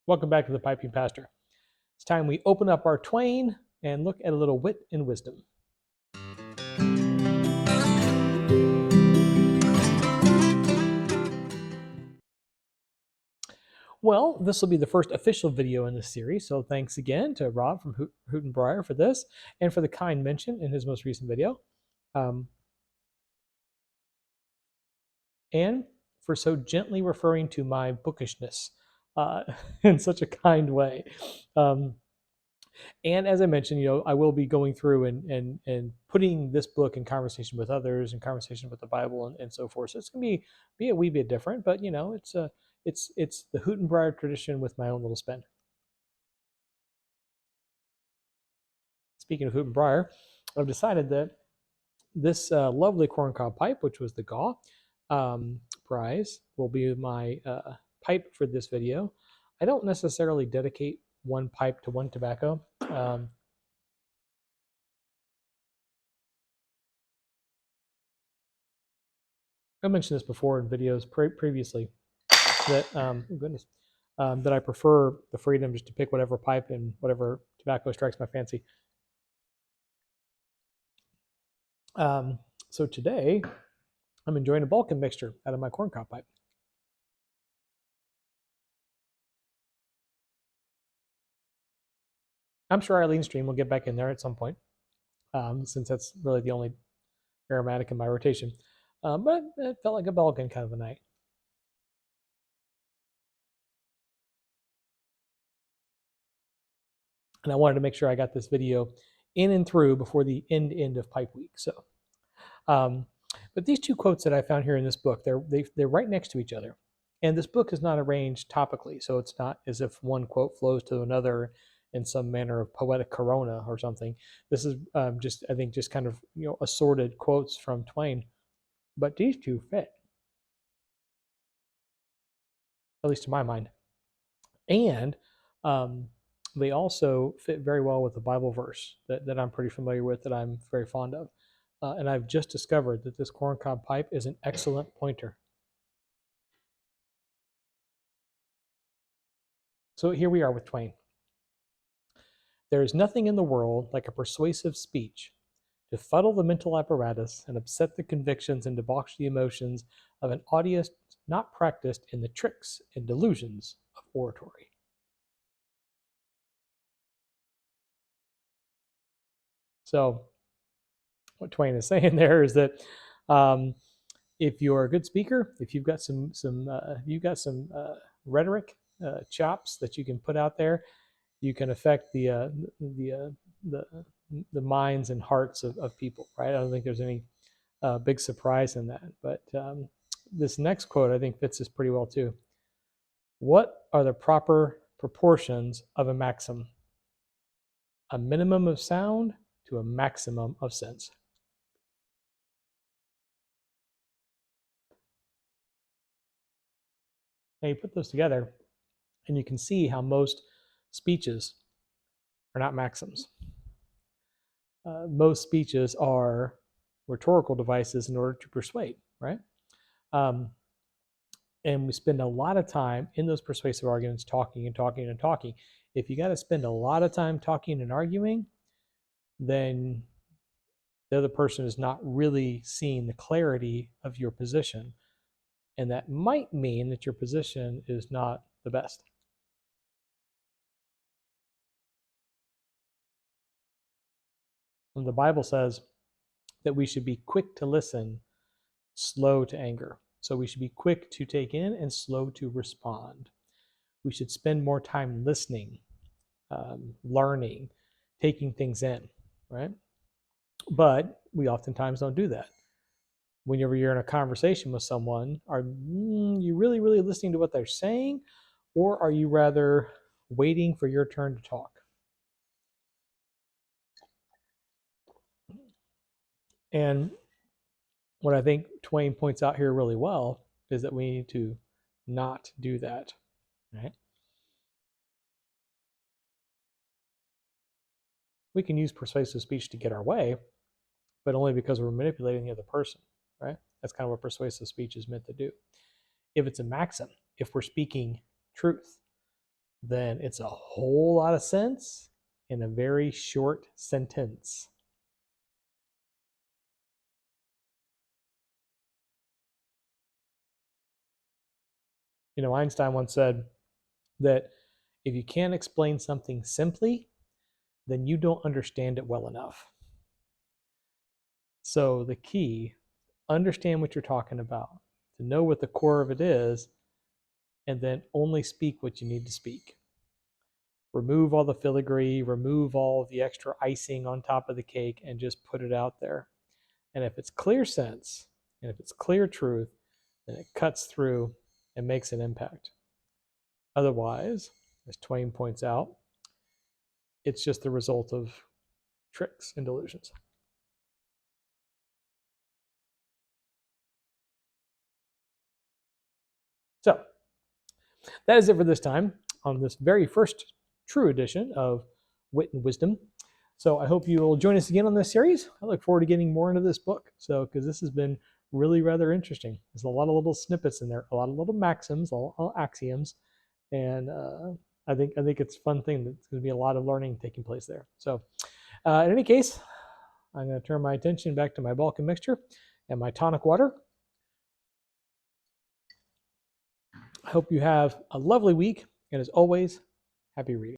Welcome back to the Piping Pastor. It's time we open up our Twain and look at a little wit and wisdom. Well, this will be the first official video in this series, so thanks again to Rob from Hoot and Briar for this and for the kind mention in his most recent video. And for so gently referring to my bookishness in such a kind way. And as I mentioned, I will be going through and putting this book in conversation with others, in conversation with the Bible, and so forth. So it's gonna be a wee bit different, but it's the Hoot and Briar tradition with my own little spin. Speaking of Hoot and Briar, I've decided that this lovely corncob pipe, which was the GAW prize, will be my pipe for this video. I don't necessarily dedicate one pipe to one tobacco. I mentioned this before in videos previously that that I prefer the freedom just to pick whatever pipe and whatever tobacco strikes my fancy. So today I'm enjoying a Balkan mixture out of my corncob pipe. I'm sure Eileen's stream will get back in there at some point, since that's really the only aromatic in my rotation. But it felt like a Balkan kind of a night. And I wanted to make sure I got this video in and through before the end of Pipe Week. So, but these two quotes that I found here in this book, they're right next to each other. And this book is not arranged topically, so it's not as if one quote flows to another in some manner of poetic corona or something. This is I think just kind of assorted quotes from Twain. But these two fit, at least to my mind. And they also fit very well with the Bible verse that I'm pretty familiar with, that I'm very fond of. And I've just discovered that this corncob pipe is an excellent pointer. So here we are with Twain. There is nothing in the world like a persuasive speech to fuddle the mental apparatus and upset the convictions and debauch the emotions of an audience not practiced in the tricks and delusions of oratory. So what Twain is saying there is that if you're a good speaker, if you've got some rhetoric chops that you can put out there, you can affect the minds and hearts of people, right? I don't think there's any big surprise in that. But this next quote I think fits this pretty well too. What are the proper proportions of a maxim? A minimum of sound to a maximum of sense. Now you put those together and you can see how most speeches are not maxims. Most speeches are rhetorical devices in order to persuade, right? And we spend a lot of time in those persuasive arguments talking and talking and talking. If you got to spend a lot of time talking and arguing, then the other person is not really seeing the clarity of your position. And that might mean that your position is not the best. And the Bible says that we should be quick to listen, slow to anger. So we should be quick to take in and slow to respond. We should spend more time listening, learning, taking things in, right? But we oftentimes don't do that. Whenever you're in a conversation with someone, are you really, really listening to what they're saying? Or are you rather waiting for your turn to talk? And what I think Twain points out here really well is that we need to not do that, right? We can use persuasive speech to get our way, but only because we're manipulating the other person, right? That's kind of what persuasive speech is meant to do. If it's a maxim, if we're speaking truth, then it's a whole lot of sense in a very short sentence. Einstein once said that if you can't explain something simply, then you don't understand it well enough. So the key, understand what you're talking about, to know what the core of it is, and then only speak what you need to speak. Remove all the filigree, remove all the extra icing on top of the cake, and just put it out there. And if it's clear sense, and if it's clear truth, then it cuts through and makes an impact. Otherwise, as Twain points out, it's just the result of tricks and delusions. So that is it for this time on this very first true edition of Wit and Wisdom. So I hope you will join us again on this series. I look forward to getting more into this book. So because this has been really rather interesting. There's a lot of little snippets in there, a lot of little maxims, a lot of axioms, and I think it's a fun thing. There's going to be a lot of learning taking place there. So in any case, I'm going to turn my attention back to my Balkan mixture and my tonic water. I hope you have a lovely week, and as always, happy reading.